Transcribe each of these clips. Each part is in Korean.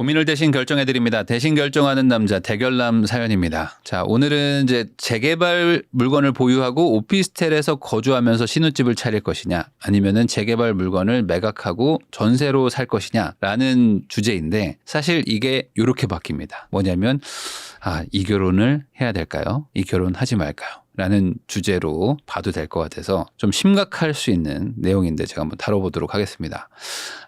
고민을 대신 결정해드립니다. 대신 결정하는 남자 대결남 사연입니다. 자, 오늘은 이제 재개발 물건을 보유하고 오피스텔에서 거주하면서 신혼집을 차릴 것이냐, 아니면은 재개발 물건을 매각하고 전세로 살 것이냐라는 주제인데, 사실 이게 이렇게 바뀝니다. 뭐냐면 이 결혼을 해야 될까요? 이 결혼 하지 말까요? 라는 주제로 봐도 될 것 같아서 좀 심각할 수 있는 내용인데 제가 한번 다뤄보도록 하겠습니다.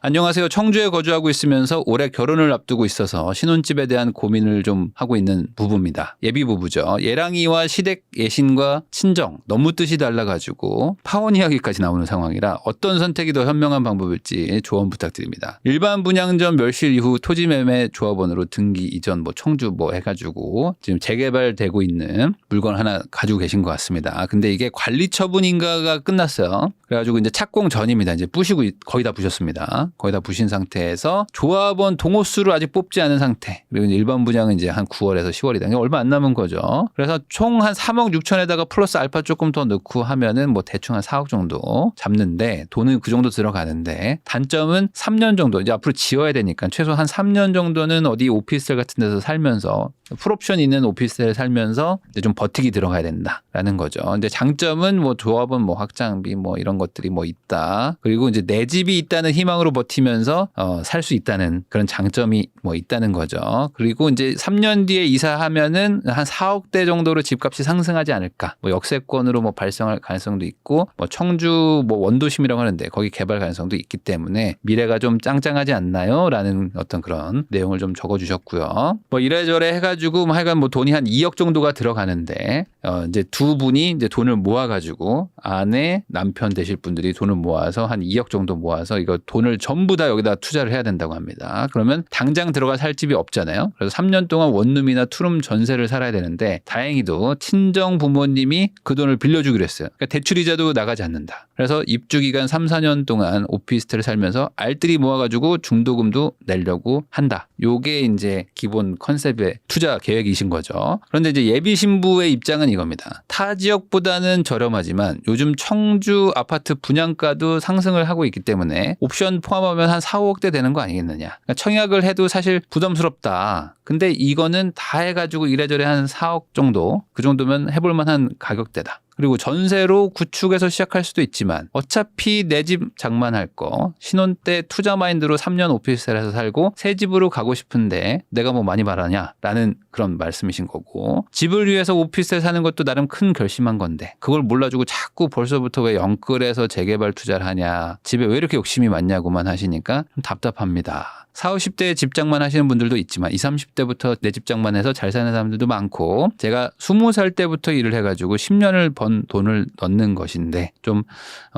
안녕하세요. 청주에 거주하고 있으면서 올해 결혼을 앞두고 있어서 신혼집에 대한 고민을 좀 하고 있는 부부입니다. 예비 부부죠. 예랑이와 시댁 예신과 친정 너무 뜻이 달라가지고 파혼 이야기까지 나오는 상황이라 어떤 선택이 더 현명한 방법일지 조언 부탁드립니다. 일반 분양전 멸실 이후 토지매매 조합원으로 등기 이전 청주 해가지고 지금 재개발되고 있는 물건 하나 가지고 계신 것 같습니다. 근데 이게 관리 처분인가가 끝났어요. 그래가지고 이제 착공 전입니다. 이제 부시고 거의 다 부셨습니다. 거의 다 부신 상태에서 조합원 동호수를 아직 뽑지 않은 상태. 그리고 이제 일반 분양은 이제 한 9월에서 10월이다. 얼마 안 남은 거죠. 그래서 총 한 3억 6천에다가 플러스 알파 조금 더 넣고 하면은 대충 한 4억 정도 잡는데, 돈은 그 정도 들어가는데 단점은 3년 정도 이제 앞으로 지어야 되니까 최소 한 3년 정도는 어디 오피스텔 같은 데서 살면서 풀옵션 있는 오피스텔에 살면서 이제 좀 버티기 들어가야 된다라는 거죠. 근데 장점은 조합은 확장비 이런 것들이 있다. 그리고 이제 내 집이 있다는 희망으로 버티면서 살 수 있다는 그런 장점이 있다는 거죠. 그리고 이제 3년 뒤에 이사하면은 한 4억대 정도로 집값이 상승하지 않을까. 역세권으로 발생할 가능성도 있고, 청주 원도심이라고 하는데 거기 개발 가능성도 있기 때문에 미래가 좀 짱짱하지 않나요? 라는 어떤 그런 내용을 좀 적어주셨고요. 이래저래 해가지고 하여간 돈이 한 2억 정도가 들어가는데, 이제 두 분이 이제 돈을 모아가지고 아내, 남편 되실 분들이 돈을 모아서 한 2억 정도 모아서 이거 돈을 전부 다 여기다 투자를 해야 된다고 합니다. 그러면 당장 들어가 살 집이 없잖아요. 그래서 3년 동안 원룸이나 투룸 전세를 살아야 되는데, 다행히도 친정 부모님이 그 돈을 빌려주기로 했어요. 그러니까 대출이자도 나가지 않는다. 그래서 입주 기간 3, 4년 동안 오피스텔을 살면서 알뜰히 모아가지고 중도금도 내려고 한다. 요게 이제 기본 컨셉의 투자 계획이신 거죠. 그런데 이제 예비 신부의 입장은 이겁니다. 타 지역보다는 저렴하지만 요즘 청주 아파트 분양가도 상승을 하고 있기 때문에 옵션 포함하면 한 4, 5억대 되는 거 아니겠느냐. 그러니까 청약을 해도 사실 부담스럽다. 근데 이거는 다 해가지고 이래저래 한 4억 정도, 그 정도면 해볼 만한 가격대다. 그리고 전세로 구축해서 시작할 수도 있지만 어차피 내 집 장만할 거, 신혼 때 투자 마인드로 3년 오피스텔에서 살고 새 집으로 가고 싶은데 내가 많이 바라냐 라는 그런 말씀이신 거고, 집을 위해서 오피스텔 사는 것도 나름 큰 결심한 건데 그걸 몰라주고 자꾸 벌써부터 왜 영끌해서 재개발 투자를 하냐, 집에 왜 이렇게 욕심이 많냐고만 하시니까 좀 답답합니다. 40, 50대에 집 장만하시는 분들도 있지만 20, 30대부터 내 집 장만해서 잘 사는 사람들도 많고, 제가 20살 때부터 일을 해가지고 10년을 번 돈을 넣는 것인데 좀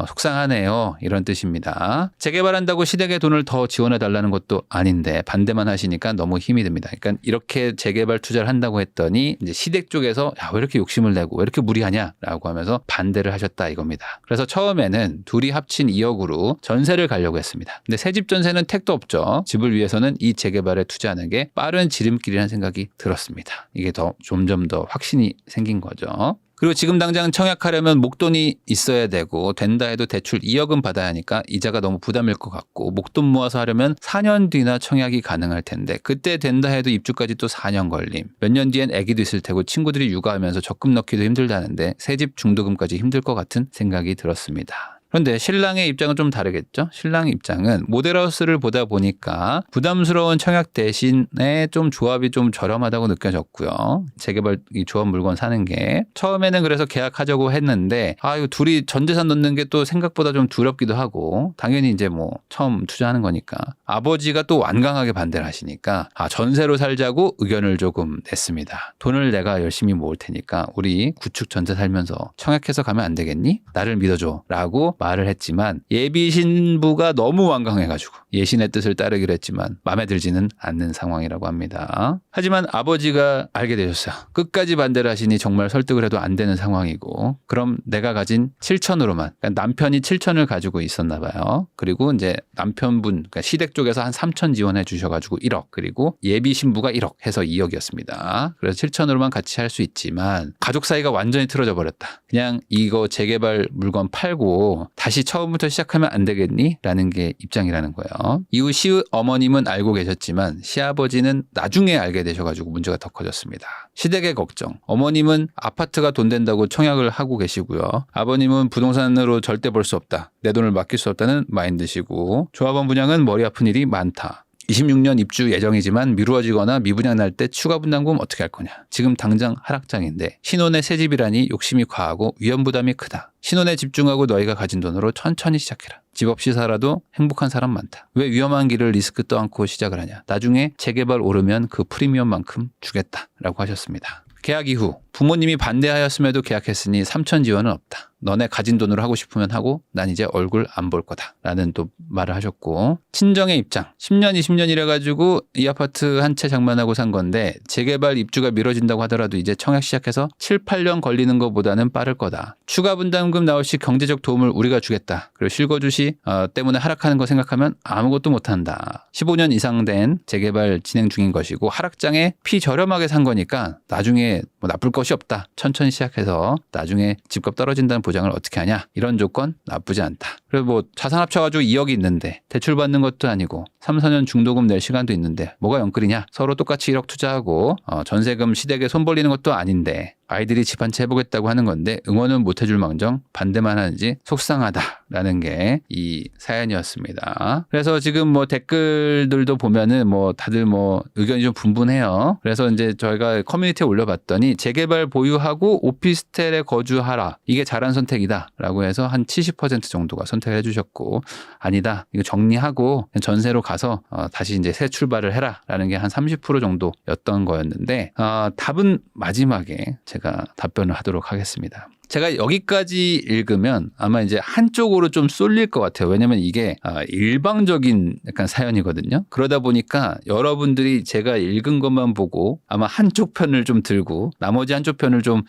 속상하네요. 이런 뜻입니다. 재개발한다고 시댁에 돈을 더 지원해달라는 것도 아닌데 반대만 하시니까 너무 힘이 듭니다. 그러니까 이렇게 재개발 투자를 한다고 했더니 이제 시댁 쪽에서 왜 이렇게 욕심을 내고 왜 이렇게 무리하냐라고 하면서 반대를 하셨다 이겁니다. 그래서 처음에는 둘이 합친 2억으로 전세를 가려고 했습니다. 근데 새집 전세는 택도 없죠. 집을 위해서는 이 재개발에 투자하는 게 빠른 지름길이라는 생각이 들었습니다. 이게 점점 더 확신이 생긴 거죠. 그리고 지금 당장 청약하려면 목돈이 있어야 되고, 된다 해도 대출 2억은 받아야 하니까 이자가 너무 부담일 것 같고, 목돈 모아서 하려면 4년 뒤나 청약이 가능할 텐데 그때 된다 해도 입주까지 또 4년 걸림. 몇 년 뒤엔 아기도 있을 테고 친구들이 육아하면서 적금 넣기도 힘들다는데 새집 중도금까지 힘들 것 같은 생각이 들었습니다. 그런데 신랑의 입장은 좀 다르겠죠. 신랑 입장은 모델하우스를 보다 보니까 부담스러운 청약 대신에 좀 조합이 좀 저렴하다고 느껴졌고요. 재개발 이 조합 물건 사는 게 처음에는 그래서 계약하자고 했는데 이거 둘이 전 재산 넣는 게 또 생각보다 좀 두렵기도 하고, 당연히 이제 처음 투자하는 거니까 아버지가 또 완강하게 반대를 하시니까 전세로 살자고 의견을 조금 냈습니다. 돈을 내가 열심히 모을 테니까 우리 구축 전세 살면서 청약해서 가면 안 되겠니? 나를 믿어줘 라고 말을 했지만 예비 신부가 너무 완강해가지고 예신의 뜻을 따르기로 했지만 마음에 들지는 않는 상황이라고 합니다. 하지만 아버지가 알게 되셨어요. 끝까지 반대를 하시니 정말 설득을 해도 안 되는 상황이고, 그럼 내가 가진 7천으로만, 그러니까 남편이 7천을 가지고 있었나 봐요. 그리고 이제 남편분, 그러니까 시댁 쪽에서 한 3천 지원해 주셔가지고 1억, 그리고 예비 신부가 1억 해서 2억이었습니다. 그래서 7천으로만 같이 할 수 있지만 가족 사이가 완전히 틀어져 버렸다. 그냥 이거 재개발 물건 팔고 다시 처음부터 시작하면 안 되겠니? 라는 게 입장이라는 거예요. 이후 시어머님은 알고 계셨지만 시아버지는 나중에 알게 되셔가지고 문제가 더 커졌습니다. 시댁의 걱정. 어머님은 아파트가 돈 된다고 청약을 하고 계시고요. 아버님은 부동산으로 절대 벌 수 없다. 내 돈을 맡길 수 없다는 마인드시고, 조합원 분양은 머리 아픈 일이 많다. 26년 입주 예정이지만 미루어지거나 미분양 날 때 추가 분담금 어떻게 할 거냐. 지금 당장 하락장인데 신혼의 새집이라니 욕심이 과하고 위험 부담이 크다. 신혼에 집중하고 너희가 가진 돈으로 천천히 시작해라. 집 없이 살아도 행복한 사람 많다. 왜 위험한 길을 리스크 떠안고 시작을 하냐. 나중에 재개발 오르면 그 프리미엄만큼 주겠다라고 하셨습니다. 계약 이후 부모님이 반대하였음에도 계약했으니 3천 지원은 없다. 너네 가진 돈으로 하고 싶으면 하고 난 이제 얼굴 안 볼 거다. 라는 또 말을 하셨고, 친정의 입장. 10년 20년이라 가지고 이 아파트 한 채 장만하고 산 건데 재개발 입주가 미뤄진다고 하더라도 이제 청약 시작해서 7, 8년 걸리는 것보다는 빠를 거다. 추가 분담금 나올 시 경제적 도움을 우리가 주겠다. 그리고 실거주시 때문에 하락하는 거 생각하면 아무것도 못한다. 15년 이상 된 재개발 진행 중인 것이고 하락장에 피저렴하게 산 거니까 나중에 뭐 나쁠 것이 없다. 천천히 시작해서 나중에 집값 떨어진다는 보장을 어떻게 하냐. 이런 조건 나쁘지 않다. 그리고 뭐 자산 합쳐가지고 2억이 있는데 대출 받는 것도 아니고 3, 4년 중도금 낼 시간도 있는데 뭐가 영끌이냐. 서로 똑같이 1억 투자하고 전세금 시댁에 손 벌리는 것도 아닌데 아이들이 집 한 채 해보겠다고 하는 건데 응원은 못 해줄 망정 반대만 하는지 속상하다라는 게 이 사연이었습니다. 그래서 지금 뭐 댓글들도 보면은 뭐 다들 뭐 의견이 좀 분분해요. 그래서 이제 저희가 커뮤니티에 올려봤더니 재개발 보유하고 오피스텔에 거주하라. 이게 잘한 선택이다라고 해서 한 70% 정도가 선택을 해주셨고, 아니다. 이거 정리하고 전세로 가서 다시 이제 새 출발을 해라라는 게 한 30% 정도였던 거였는데, 답은 마지막에 제가 답변을 하도록 하겠습니다. 제가 여기까지 읽으면 아마 이제 한쪽으로 좀 쏠릴 것 같아요. 왜냐면 이게 일방적인 약간 사연이거든요. 그러다 보니까 여러분들이 제가 읽은 것만 보고 아마 한쪽 편을 좀 들고 나머지 한쪽 편을 좀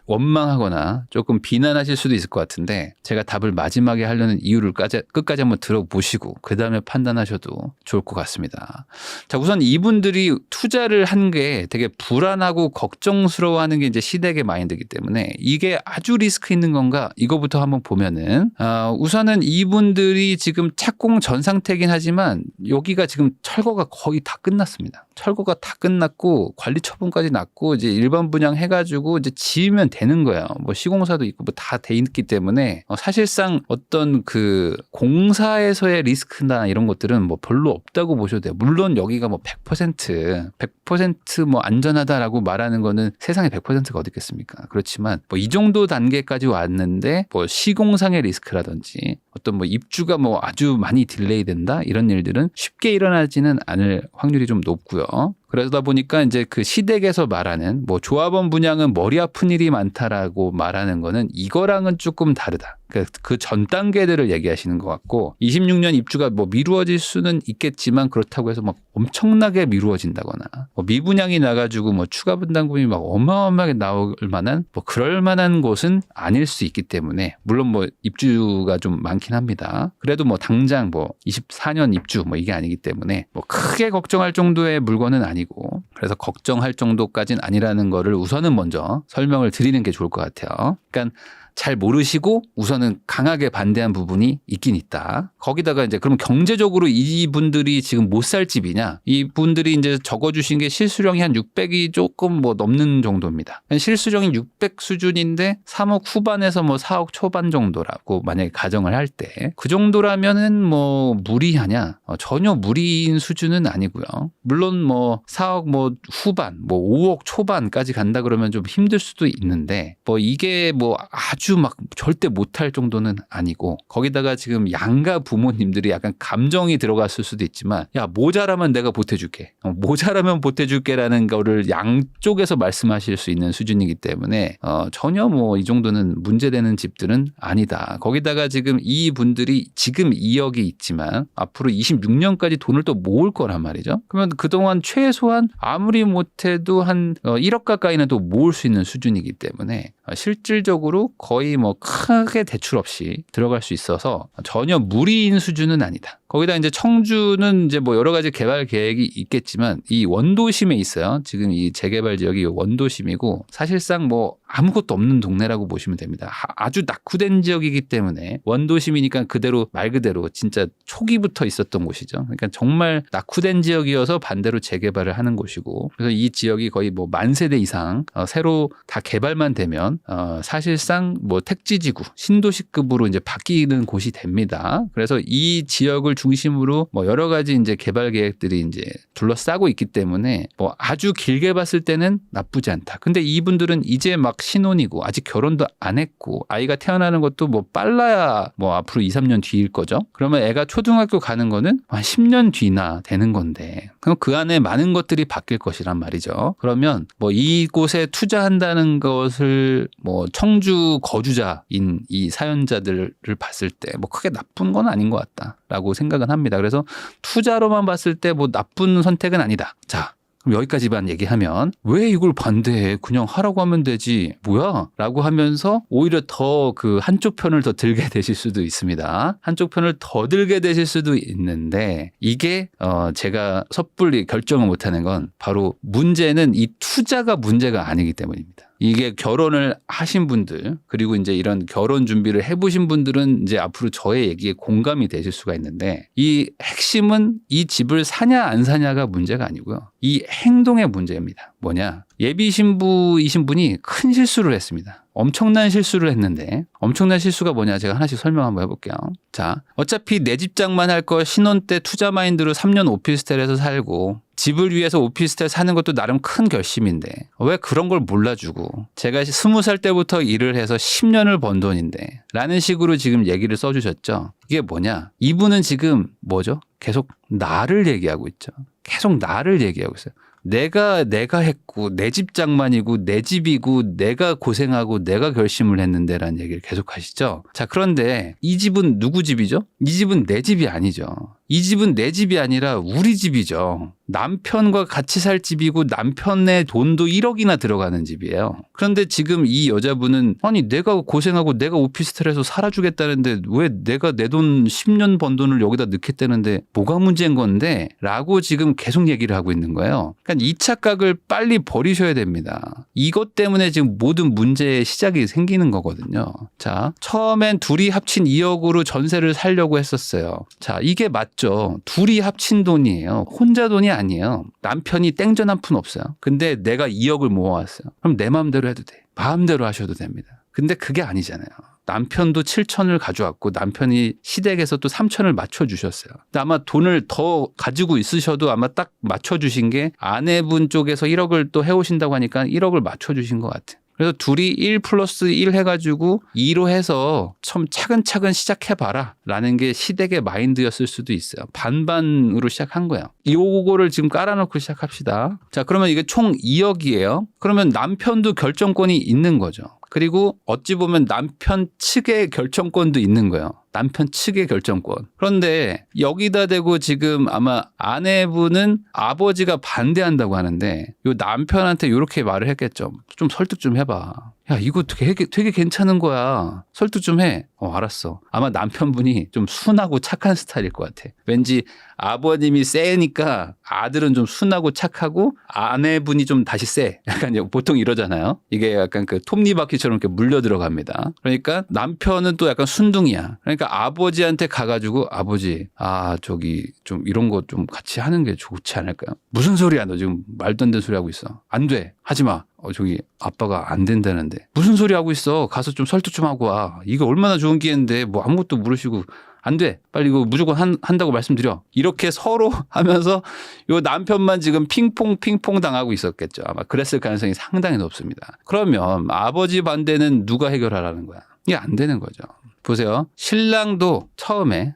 원망하거나 조금 비난하실 수도 있을 것 같은데, 제가 답을 마지막에 하려는 이유를 끝까지 한번 들어보시고 그 다음에 판단하셔도 좋을 것 같습니다. 자, 우선 이분들이 투자를 한 게 되게 불안하고 걱정스러워하는 게 이제 시댁의 마인드이기 때문에 이게 아주 리스크 있는 건가, 이거부터 한번 보면은 우선은 이분들이 지금 착공 전 상태이긴 하지만 여기가 지금 철거가 거의 다 끝났습니다. 철거가 다 끝났고 관리 처분까지 났고 이제 일반 분양 해가지고 이제 지으면 되는 거예요. 뭐 시공사도 있고 뭐 다 돼 있기 때문에 사실상 어떤 그 공사에서의 리스크나 이런 것들은 뭐 별로 없다고 보셔도 돼요. 물론 여기가 뭐 100% 뭐 안전하다라고 말하는 거는 세상에 100%가 어디 있겠습니까? 그렇지만 뭐 이 정도 단계까지 왔는데 뭐 시공상의 리스크라든지 어떤 뭐 입주가 뭐 아주 많이 딜레이 된다 이런 일들은 쉽게 일어나지는 않을 확률이 좀 높고요. 그러다 보니까 이제 그 시댁에서 말하는 뭐 조합원 분양은 머리 아픈 일이 많다라고 말하는 거는 이거랑은 조금 다르다. 그 전 단계들을 얘기하시는 것 같고, 26년 입주가 뭐 미루어질 수는 있겠지만 그렇다고 해서 막 엄청나게 미루어진다거나 뭐 미분양이 나가지고 뭐 추가 분담금이 막 어마어마하게 나올 만한 뭐 그럴 만한 곳은 아닐 수 있기 때문에, 물론 뭐 입주가 좀 많긴 합니다. 그래도 뭐 당장 뭐 24년 입주 뭐 이게 아니기 때문에 뭐 크게 걱정할 정도의 물건은 아니고, 그래서 걱정할 정도까지는 아니라는 거를 우선은 먼저 설명을 드리는 게 좋을 것 같아요. 그러니까 잘 모르시고 우선은 강하게 반대한 부분이 있긴 있다. 거기다가 이제 그럼 경제적으로 이분들이 지금 못 살 집이냐? 이분들이 이제 적어주신 게 실수령이 한 600이 조금 뭐 넘는 정도입니다. 실수령이 600 수준인데 3억 후반에서 뭐 4억 초반 정도라고 만약에 가정을 할 때 그 정도라면은 뭐 무리하냐? 전혀 무리인 수준은 아니고요. 물론 뭐 4억 뭐 후반, 뭐 5억 초반까지 간다 그러면 좀 힘들 수도 있는데 뭐 이게 뭐 아주 막 절대 못할 정도는 아니고, 거기다가 지금 양가 부모님들이 약간 감정이 들어갔을 수도 있지만, 야 모자라면 내가 보태줄게, 모자라면 보태줄게라는 거를 양쪽에서 말씀하실 수 있는 수준이기 때문에 전혀 뭐 이 정도는 문제되는 집들은 아니다. 거기다가 지금 이 분들이 지금 2억이 있지만 앞으로 26년까지 돈을 또 모을 거란 말이죠. 그러면 그동안 최소한 아무리 못해도 한 1억 가까이는 또 모을 수 있는 수준이기 때문에 실질적으로 거의 뭐 크게 대출 없이 들어갈 수 있어서 전혀 무리인 수준은 아니다. 거기다 이제 청주는 이제 뭐 여러 가지 개발 계획이 있겠지만 이 원도심에 있어요. 지금 이 재개발 지역이 원도심이고 사실상 뭐 아무것도 없는 동네라고 보시면 됩니다. 아주 낙후된 지역이기 때문에 원도심이니까 그대로 말 그대로 진짜 초기부터 있었던 곳이죠. 그러니까 정말 낙후된 지역이어서 반대로 재개발을 하는 곳이고 그래서 이 지역이 거의 뭐 만 세대 이상 새로 다 개발만 되면 사실상 뭐 택지지구 신도시급으로 이제 바뀌는 곳이 됩니다. 그래서 이 지역을 중심으로 뭐 여러 가지 이제 개발 계획들이 이제 둘러싸고 있기 때문에 뭐 아주 길게 봤을 때는 나쁘지 않다. 근데 이분들은 이제 막 신혼이고 아직 결혼도 안 했고 아이가 태어나는 것도 뭐 빨라야 뭐 앞으로 2, 3년 뒤일 거죠. 그러면 애가 초등학교 가는 거는 한 10년 뒤나 되는 건데 그럼 그 안에 많은 것들이 바뀔 것이란 말이죠. 그러면 뭐 이곳에 투자한다는 것을 뭐 청주 거주자인 이 사연자들을 봤을 때 뭐 크게 나쁜 건 아닌 것 같다라고 생각은 합니다. 그래서 투자로만 봤을 때 뭐 나쁜 선택은 아니다. 자. 그럼 여기까지만 얘기하면 왜 이걸 반대해? 그냥 하라고 하면 되지. 뭐야? 라고 하면서 오히려 더 그 한쪽 편을 더 들게 되실 수도 있습니다. 한쪽 편을 더 들게 되실 수도 있는데 이게 제가 섣불리 결정을 못하는 건 바로 문제는 이 투자가 문제가 아니기 때문입니다. 이게 결혼을 하신 분들 그리고 이제 이런 결혼 준비를 해보신 분들은 이제 앞으로 저의 얘기에 공감이 되실 수가 있는데 이 핵심은 이 집을 사냐 안 사냐가 문제가 아니고요. 이 행동의 문제입니다. 뭐냐? 예비 신부이신 분이 큰 실수를 했습니다. 엄청난 실수를 했는데 엄청난 실수가 뭐냐 제가 하나씩 설명 한번 해볼게요. 자, 어차피 내 집장만 할 거 신혼 때 투자 마인드로 3년 오피스텔에서 살고 집을 위해서 오피스텔 사는 것도 나름 큰 결심인데 왜 그런 걸 몰라주고 제가 20살 때부터 일을 해서 10년을 번 돈인데 라는 식으로 지금 얘기를 써주셨죠. 이게 뭐냐? 이분은 지금 뭐죠? 계속 나를 얘기하고 있죠. 계속 나를 얘기하고 있어요. 내가 했고 내 집 장만이고 내 집이고 내가 고생하고 내가 결심을 했는데라는 얘기를 계속 하시죠. 자, 그런데 이 집은 누구 집이죠? 이 집은 내 집이 아니죠. 이 집은 내 집이 아니라 우리 집이죠. 남편과 같이 살 집이고 남편의 돈도 1억이나 들어가는 집이에요. 그런데 지금 이 여자분은 아니 내가 고생하고 내가 오피스텔에서 살아주겠다는데 왜 내가 내 돈 10년 번 돈을 여기다 넣겠다는데 뭐가 문제인 건데 라고 지금 계속 얘기를 하고 있는 거예요. 그러니까 이 착각을 빨리 버리셔야 됩니다. 이것 때문에 지금 모든 문제의 시작이 생기는 거거든요. 자, 처음엔 둘이 합친 2억으로 전세를 살려고 했었어요. 자, 이게 맞죠. 둘이 합친 돈이에요. 혼자 돈이 아니에요. 남편이 땡전 한 푼 없어요. 근데 내가 2억을 모아왔어요. 그럼 내 마음대로 해도 돼. 마음대로 하셔도 됩니다. 근데 그게 아니잖아요. 남편도 7천을 가져왔고 남편이 시댁에서 또 3천을 맞춰주셨어요. 근데 아마 돈을 더 가지고 있으셔도 아마 딱 맞춰주신 게 아내분 쪽에서 1억을 또 해오신다고 하니까 1억을 맞춰주신 것 같아요. 그래서 둘이 1 플러스 1 해가지고 2로 해서 좀 차근차근 시작해봐라 라는 게 시댁의 마인드였을 수도 있어요. 반반으로 시작한 거예요. 요거를 지금 깔아놓고 시작합시다. 자, 그러면 이게 총 2억이에요. 그러면 남편도 결정권이 있는 거죠. 그리고 어찌 보면 남편 측의 결정권도 있는 거예요. 남편 측의 결정권. 그런데 여기다 대고 지금 아마 아내분은 아버지가 반대한다고 하는데 요 남편한테 이렇게 말을 했겠죠. 좀 설득 좀 해봐. 야, 이거 되게 괜찮은 거야. 설득 좀 해. 알았어. 아마 남편분이 좀 순하고 착한 스타일일 것 같아. 왠지 아버님이 세니까 아들은 좀 순하고 착하고 아내분이 좀 다시 세. 약간 보통 이러잖아요. 이게 약간 그 톱니바퀴처럼 이렇게 물려 들어갑니다. 그러니까 남편은 또 약간 순둥이야. 그러니까 아버지한테 가가지고 아버지, 저기 좀 이런 거 좀 같이 하는 게 좋지 않을까요? 무슨 소리야? 너 지금 말도 안 되는 소리 하고 있어. 안 돼. 하지 마. 저기 아빠가 안 된다는데 무슨 소리 하고 있어. 가서 좀 설득 좀 하고 와. 이거 얼마나 좋은 기회인데 뭐 아무것도 모르시고 안 돼. 빨리 이거 무조건 한다고 말씀드려. 이렇게 서로 하면서 요 남편만 지금 핑퐁 당하고 있었겠죠. 아마 그랬을 가능성이 상당히 높습니다. 그러면 아버지 반대는 누가 해결하라는 거야? 이게 안 되는 거죠. 보세요. 신랑도 처음에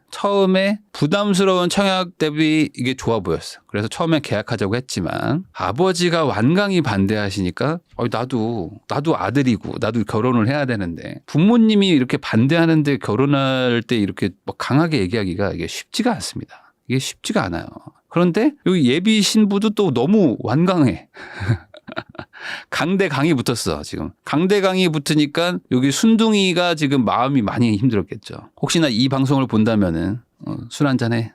부담스러운 청약 대비 이게 좋아 보였어. 그래서 처음에 계약하자고 했지만 아버지가 완강히 반대하시니까 나도 아들이고 나도 결혼을 해야 되는데 부모님이 이렇게 반대하는데 결혼할 때 이렇게 막 강하게 얘기하기가 이게 쉽지가 않습니다. 이게 쉽지가 않아요. 그런데 여기 예비 신부도 또 너무 완강해. 강대 강이 붙었어. 지금 강대 강이 붙으니까 여기 순둥이가 지금 마음이 많이 힘들었겠죠. 혹시나 이 방송을 본다면은 술 한잔 해.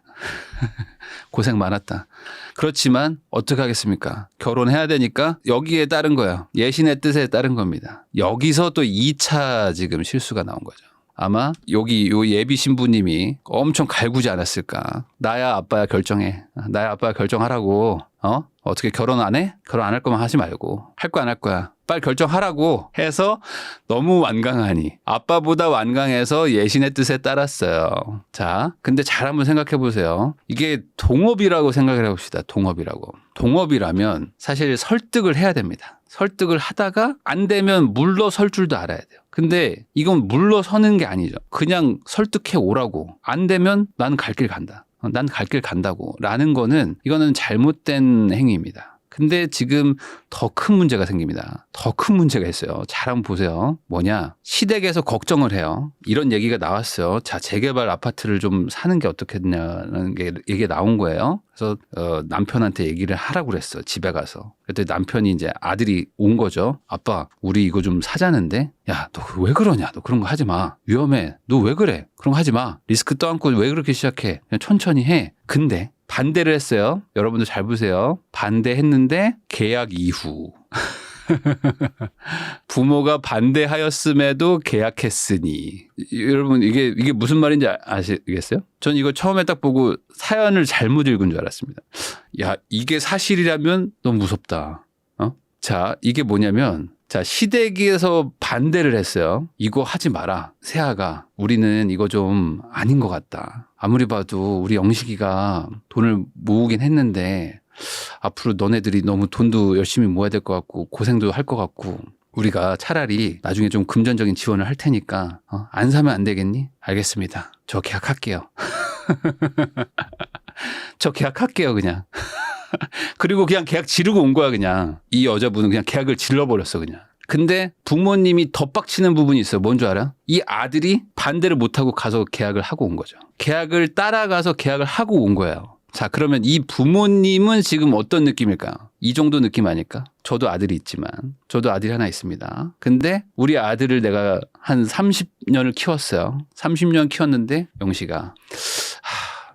고생 많았다. 그렇지만 어떻게 하겠습니까? 결혼해야 되니까 여기에 따른 거야. 예신의 뜻에 따른 겁니다. 여기서 또 2차 지금 실수가 나온 거죠. 아마 여기 요 예비 신부님이 엄청 갈구지 않았을까. 나야 아빠야 결정해. 나야 아빠야 결정하라고. 어떻게 결혼 안 해? 결혼 안 할 거면 하지 말고. 할 거야 안 할 거야. 빨리 결정하라고 해서 너무 완강하니 아빠보다 완강해서 예신의 뜻에 따랐어요. 자, 근데 잘 한번 생각해 보세요. 이게 동업이라고 생각을 해봅시다. 동업이라고. 동업이라면 사실 설득을 해야 됩니다. 설득을 하다가 안 되면 물러설 줄도 알아야 돼요. 근데 이건 물러서는 게 아니죠. 그냥 설득해 오라고. 안 되면 난 갈 길 간다. 난 갈 길 간다고 라는 거는 이거는 잘못된 행위입니다. 근데 지금 더 큰 문제가 생깁니다. 더 큰 문제가 있어요. 잘 한번 보세요. 뭐냐? 시댁에서 걱정을 해요. 이런 얘기가 나왔어요. 자, 재개발 아파트를 좀 사는 게 어떻겠냐는 게 얘기가 나온 거예요. 그래서 남편한테 얘기를 하라고 그랬어. 집에 가서. 그랬더니 남편이 이제 아들이 온 거죠. 아빠, 우리 이거 좀 사자는데? 야, 너 왜 그러냐? 너 그런 거 하지 마. 위험해. 너 왜 그래? 그런 거 하지 마. 리스크 떠안고 왜 그렇게 시작해? 그냥 천천히 해. 근데 반대를 했어요. 여러분들 잘 보세요. 반대했는데 계약 이후. 부모가 반대하였음에도 계약했으니. 여러분 이게 무슨 말인지 아시겠어요? 전 이거 처음에 딱 보고 사연을 잘못 읽은 줄 알았습니다. 야, 이게 사실이라면 너무 무섭다. 자, 이게 뭐냐면 자, 시댁에서 반대를 했어요. 이거 하지 마라. 세아가 우리는 이거 좀 아닌 것 같다. 아무리 봐도 우리 영식이가 돈을 모으긴 했는데 앞으로 너네들이 너무 돈도 열심히 모아야 될 것 같고 고생도 할 것 같고 우리가 차라리 나중에 좀 금전적인 지원을 할 테니까 안 사면 안 되겠니? 알겠습니다. 저 계약할게요. 저 계약할게요 그냥. 그리고 그냥 계약 지르고 온 거야 그냥. 이 여자분은 그냥 계약을 질러버렸어 그냥. 근데 부모님이 더 빡치는 부분이 있어요. 뭔 줄 알아? 이 아들이 반대를 못하고 가서 계약을 하고 온 거죠. 계약을 따라가서 계약을 하고 온 거예요. 자, 그러면 이 부모님은 지금 어떤 느낌일까요? 이 정도 느낌 아닐까? 저도 아들이 있지만 저도 아들이 하나 있습니다. 근데 우리 아들을 내가 한 30년을 키웠어요. 30년 키웠는데 영식아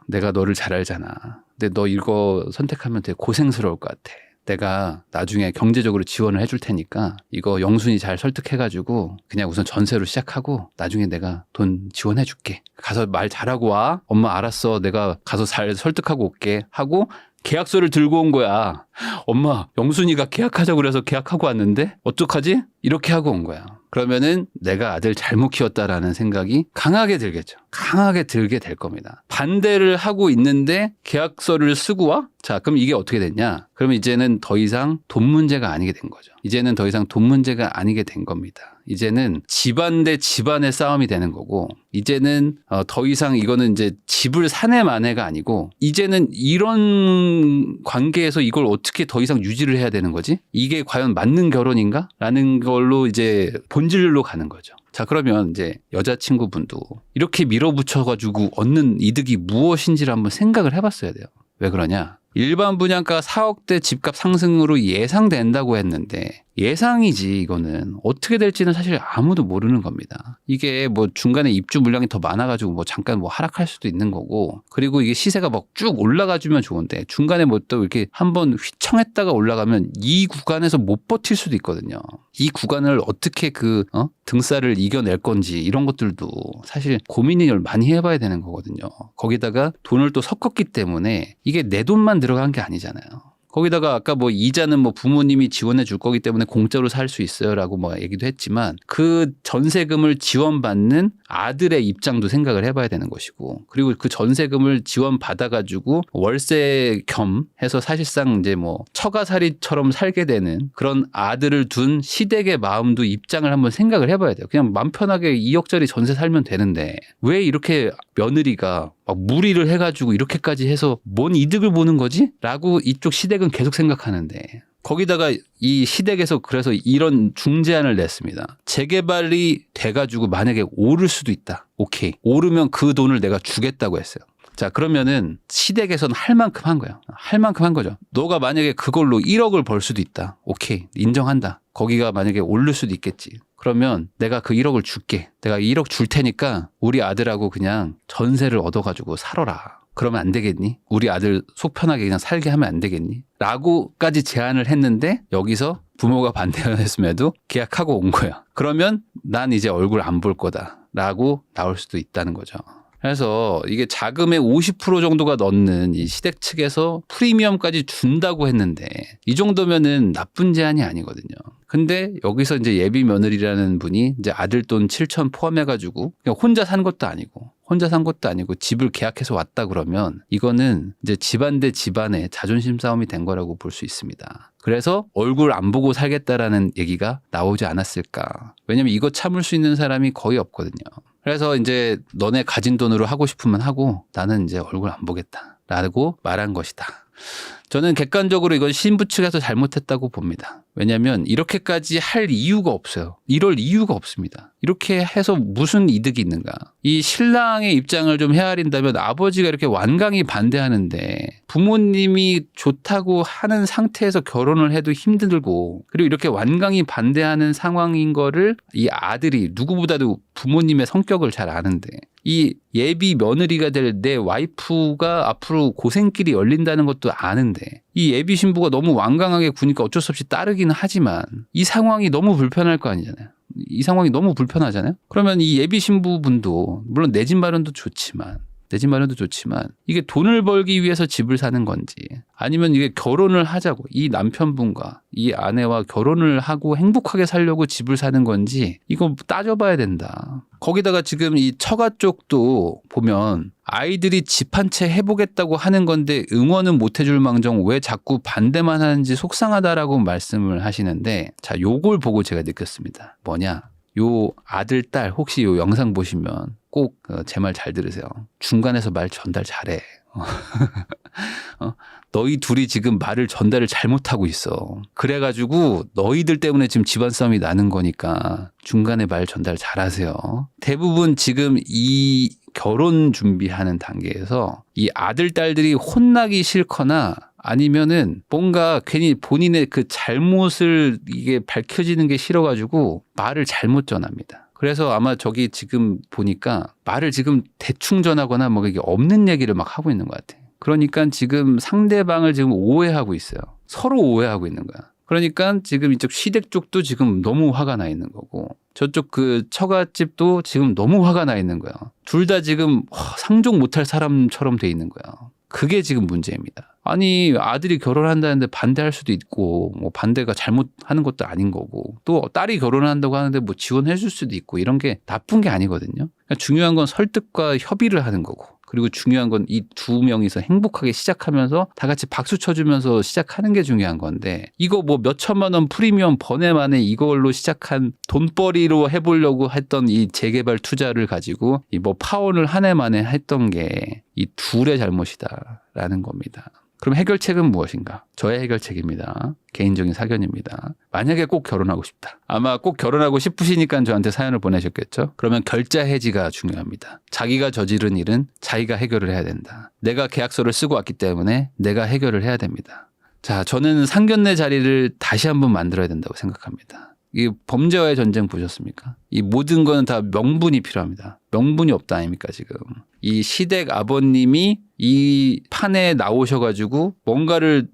내가 너를 잘 알잖아. 근데 너 이거 선택하면 되게 고생스러울 것 같아. 내가 나중에 경제적으로 지원을 해줄 테니까 이거 영순이 잘 설득해가지고 그냥 우선 전세로 시작하고 나중에 내가 돈 지원해줄게. 가서 말 잘하고 와. 엄마 알았어. 내가 가서 잘 설득하고 올게. 하고 계약서를 들고 온 거야. 엄마, 영순이가 계약하자고 그래서 계약하고 왔는데 어떡하지? 이렇게 하고 온 거야. 그러면은 내가 아들 잘못 키웠다라는 생각이 강하게 들겠죠. 강하게 들게 될 겁니다. 반대를 하고 있는데 계약서를 쓰고 와? 자, 그럼 이게 어떻게 됐냐? 그러면 이제는 더 이상 돈 문제가 아니게 된 거죠. 이제는 더 이상 돈 문제가 아니게 된 겁니다. 이제는 집안 대 집안의 싸움이 되는 거고 이제는 더 이상 이거는 이제 집을 사내 마내가 아니고 이제는 이런 관계에서 이걸 어떻게 더 이상 유지를 해야 되는 거지? 이게 과연 맞는 결혼인가? 라는 걸로 이제 본질로 가는 거죠. 자, 그러면 이제 여자친구분도 이렇게 밀어붙여가지고 얻는 이득이 무엇인지를 한번 생각을 해봤어야 돼요. 왜 그러냐? 일반 분양가 4억대 집값 상승으로 예상된다고 했는데 예상이지 이거는 어떻게 될지는 사실 아무도 모르는 겁니다. 이게 뭐 중간에 입주 물량이 더 많아가지고 뭐 잠깐 뭐 하락할 수도 있는 거고 그리고 이게 시세가 막 쭉 올라가주면 좋은데 중간에 뭐 또 이렇게 한번 휘청했다가 올라가면 이 구간에서 못 버틸 수도 있거든요. 이 구간을 어떻게 등살을 이겨낼 건지 이런 것들도 사실 고민을 많이 해봐야 되는 거거든요. 거기다가 돈을 또 섞었기 때문에 이게 내 돈만 들어간 게 아니잖아요. 거기다가 아까 뭐 이자는 뭐 부모님이 지원해 줄 거기 때문에 공짜로 살 수 있어요라고 뭐 얘기도 했지만 그 전세금을 지원받는 아들의 입장도 생각을 해봐야 되는 것이고 그리고 그 전세금을 지원받아가지고 월세 겸 해서 사실상 이제 뭐 처가살이처럼 살게 되는 그런 아들을 둔 시댁의 마음도 입장을 한번 생각을 해봐야 돼요. 그냥 마음 편하게 2억짜리 전세 살면 되는데 왜 이렇게 며느리가 막 무리를 해가지고 이렇게까지 해서 뭔 이득을 보는 거지? 라고 이쪽 시댁은 계속 생각하는데 거기다가 이 시댁에서 그래서 이런 중재안을 냈습니다. 재개발이 돼가지고 만약에 오를 수도 있다. 오케이. 오르면 그 돈을 내가 주겠다고 했어요. 자, 그러면은 시댁에서는 할 만큼 한 거예요. 할 만큼 한 거죠. 너가 만약에 그걸로 1억을 벌 수도 있다. 오케이. 인정한다. 거기가 만약에 오를 수도 있겠지. 그러면 내가 그 1억을 줄게. 내가 1억 줄 테니까 우리 아들하고 그냥 전세를 얻어가지고 살아라. 그러면 안 되겠니? 우리 아들 속 편하게 그냥 살게 하면 안 되겠니? 라고까지 제안을 했는데 여기서 부모가 반대했음에도 계약하고 온 거야. 그러면 난 이제 얼굴 안 볼 거다 라고 나올 수도 있다는 거죠. 그래서 이게 자금의 50% 정도가 넣는 이 시댁 측에서 프리미엄까지 준다고 했는데 이 정도면은 나쁜 제안이 아니거든요. 근데 여기서 이제 예비 며느리라는 분이 이제 아들 돈 7천 포함해가지고 그냥 혼자 산 것도 아니고 집을 계약해서 왔다 그러면 이거는 이제 집안 대 집안의 자존심 싸움이 된 거라고 볼 수 있습니다. 그래서 얼굴 안 보고 살겠다라는 얘기가 나오지 않았을까. 왜냐면 이거 참을 수 있는 사람이 거의 없거든요. 그래서 이제 너네 가진 돈으로 하고 싶으면 하고 나는 이제 얼굴 안 보겠다라고 말한 것이다. 저는 객관적으로 이건 신부 측에서 잘못했다고 봅니다. 왜냐하면 이렇게까지 할 이유가 없어요. 이럴 이유가 없습니다. 이렇게 해서 무슨 이득이 있는가. 이 신랑의 입장을 좀 헤아린다면 아버지가 이렇게 완강히 반대하는데 부모님이 좋다고 하는 상태에서 결혼을 해도 힘들고 그리고 이렇게 완강히 반대하는 상황인 거를 이 아들이 누구보다도 부모님의 성격을 잘 아는데 이 예비 며느리가 될 내 와이프가 앞으로 고생길이 열린다는 것도 아는데 이 예비 신부가 너무 완강하게 구니까 어쩔 수 없이 따르기는 하지만 이 상황이 너무 불편할 거 아니잖아요. 이 상황이 너무 불편하잖아요. 그러면 이 예비 신부분도 물론 내 집 마련도 좋지만 이게 돈을 벌기 위해서 집을 사는 건지 아니면 이게 결혼을 하자고 이 남편분과 이 아내와 결혼을 하고 행복하게 살려고 집을 사는 건지 이거 따져봐야 된다. 거기다가 지금 이 처가 쪽도 보면 아이들이 집 한 채 해보겠다고 하는 건데 응원은 못 해줄 망정 왜 자꾸 반대만 하는지 속상하다라고 말씀을 하시는데 자, 요걸 보고 제가 느꼈습니다. 뭐냐? 요 아들, 딸 혹시 요 영상 보시면 꼭 제 말 잘 들으세요. 중간에서 말 전달 잘해. 너희 둘이 지금 말을 전달을 잘못하고 있어. 그래가지고 너희들 때문에 지금 집안 싸움이 나는 거니까 중간에 말 전달 잘하세요. 대부분 지금 이 결혼 준비하는 단계에서 이 아들, 딸들이 혼나기 싫거나 아니면은 뭔가 괜히 본인의 그 잘못을 이게 밝혀지는 게 싫어가지고 말을 잘못 전합니다. 그래서 아마 저기 지금 보니까 말을 지금 대충 전하거나 뭐 이게 없는 얘기를 막 하고 있는 것 같아요. 그러니까 지금 상대방을 지금 오해하고 있어요. 서로 오해하고 있는 거야. 그러니까 지금 이쪽 시댁 쪽도 지금 너무 화가 나 있는 거고 저쪽 그 처갓집도 지금 너무 화가 나 있는 거야. 둘 다 지금 상종 못할 사람처럼 돼 있는 거야. 그게 지금 문제입니다. 아니 아들이 결혼한다는데 반대할 수도 있고 뭐 반대가 잘못하는 것도 아닌 거고 또 딸이 결혼을 한다고 하는데 뭐 지원해 줄 수도 있고 이런 게 나쁜 게 아니거든요. 그러니까 중요한 건 설득과 협의를 하는 거고 그리고 중요한 건 이 두 명이서 행복하게 시작하면서 다 같이 박수 쳐주면서 시작하는 게 중요한 건데 이거 뭐 몇 천만 원 프리미엄 번에 만에 이걸로 시작한 돈벌이로 해보려고 했던 이 재개발 투자를 가지고 이 뭐 파혼을 한 해 만에 했던 게 이 둘의 잘못이다라는 겁니다. 그럼 해결책은 무엇인가? 저의 해결책입니다. 개인적인 사견입니다. 만약에 꼭 결혼하고 싶다. 아마 꼭 결혼하고 싶으시니까 저한테 사연을 보내셨겠죠? 그러면 결자 해지가 중요합니다. 자기가 저지른 일은 자기가 해결을 해야 된다. 내가 계약서를 쓰고 왔기 때문에 내가 해결을 해야 됩니다. 자, 저는 상견례 자리를 다시 한번 만들어야 된다고 생각합니다. 이 범죄와의 전쟁 보셨습니까? 이 모든 거는 다 명분이 필요합니다. 명분이 없다 아닙니까 지금. 이 시댁 아버님이 이 판에 나오셔가지고 뭔가를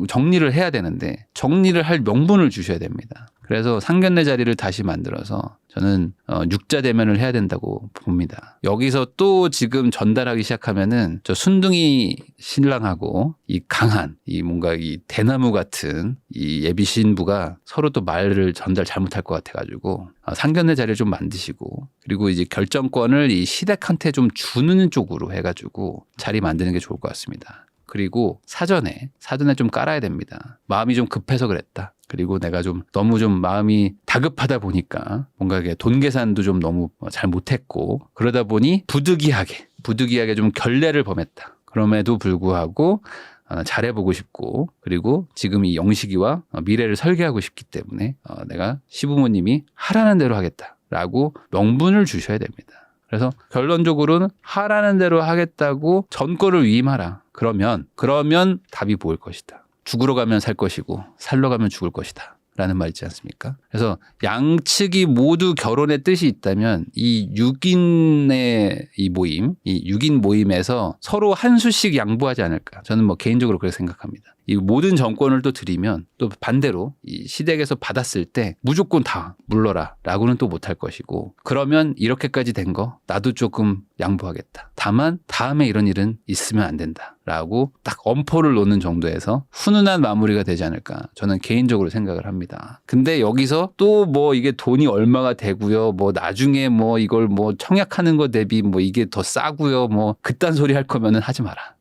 정리를 해야 되는데 정리를 할 명분을 주셔야 됩니다. 그래서 상견례 자리를 다시 만들어서 저는 육자 대면을 해야 된다고 봅니다. 여기서 또 지금 전달하기 시작하면은 저 순둥이 신랑하고 이 강한 이 뭔가 이 대나무 같은 이 예비 신부가 서로 또 말을 전달 잘못할 것 같아가지고 상견례 자리를 좀 만드시고 그리고 이제 결정권을 이 시댁한테 좀 주는 쪽으로 해가지고 자리 만드는 게 좋을 것 같습니다. 그리고 사전에 좀 깔아야 됩니다. 마음이 좀 급해서 그랬다. 그리고 내가 좀 너무 좀 마음이 다급하다 보니까 뭔가 이게 돈 계산도 좀 너무 잘 못했고 그러다 보니 부득이하게 좀 결례를 범했다. 그럼에도 불구하고 잘해보고 싶고 그리고 지금 이 영식이와 미래를 설계하고 싶기 때문에 내가 시부모님이 하라는 대로 하겠다라고 명분을 주셔야 됩니다. 그래서 결론적으로는 하라는 대로 하겠다고 전권을 위임하라. 그러면 답이 보일 것이다. 죽으러 가면 살 것이고 살러 가면 죽을 것이다. 라는 말 있지 않습니까? 그래서 양측이 모두 결혼의 뜻이 있다면 이 6인의 이 모임, 이 6인 모임에서 서로 한 수씩 양보하지 않을까. 저는 뭐 개인적으로 그렇게 생각합니다. 이 모든 정권을 또 드리면 또 반대로 이 시댁에서 받았을 때 무조건 다 물러라 라고는 또 못할 것이고, 그러면 이렇게까지 된 거 나도 조금 양보하겠다. 다만 다음에 이런 일은 있으면 안 된다 라고 딱 엄포를 놓는 정도에서 훈훈한 마무리가 되지 않을까 저는 개인적으로 생각을 합니다. 근데 여기서 또 뭐 이게 돈이 얼마가 되고요, 뭐 나중에 뭐 이걸 뭐 청약하는 거 대비 뭐 이게 더 싸고요, 뭐 그딴 소리 할 거면은 하지 마라.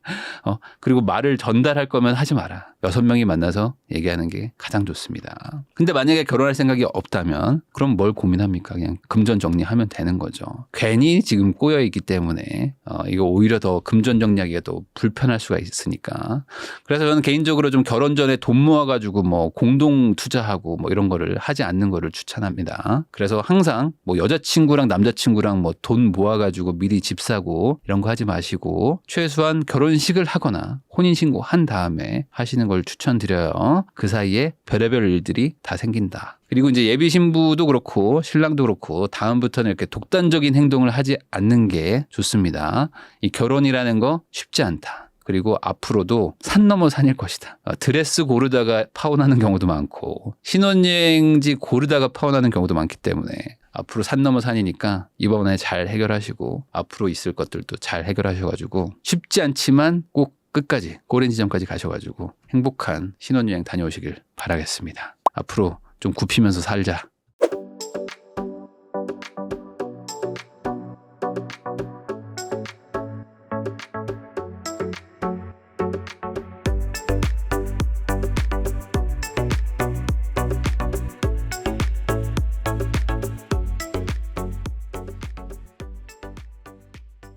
그리고 말을 전달할 거면 하지 마라. 6명이 만나서 얘기하는 게 가장 좋습니다. 근데 만약에 결혼할 생각이 없다면 그럼 뭘 고민합니까? 그냥 금전 정리하면 되는 거죠. 괜히 지금 꼬여 있기 때문에 이거 오히려 더 금전 정리하기가 더 불편할 수가 있으니까. 그래서 저는 개인적으로 좀 결혼 전에 돈 모아가지고 뭐 공동 투자하고 뭐 이런 거를 하지 않는 거를 추천합니다. 그래서 항상 뭐 여자친구랑 남자친구랑 뭐 돈 모아가지고 미리 집 사고 이런 거 하지 마시고 최소한 결혼식을 하거나 혼인신고 한 다음에 하시는 걸 추천드려요. 그 사이에 별의별 일들이 다 생긴다. 그리고 이제 예비 신부도 그렇고 신랑도 그렇고 다음부터는 이렇게 독단적인 행동을 하지 않는 게 좋습니다. 이 결혼이라는 거 쉽지 않다. 그리고 앞으로도 산 넘어 산일 것이다. 드레스 고르다가 파혼하는 경우도 많고 신혼여행지 고르다가 파혼하는 경우도 많기 때문에 앞으로 산 넘어 산이니까 이번에 잘 해결하시고 앞으로 있을 것들도 잘 해결하셔가지고 쉽지 않지만 꼭 끝까지 고른 지점까지 가셔가지고 행복한 신혼여행 다녀오시길 바라겠습니다. 앞으로 좀 굽히면서 살자.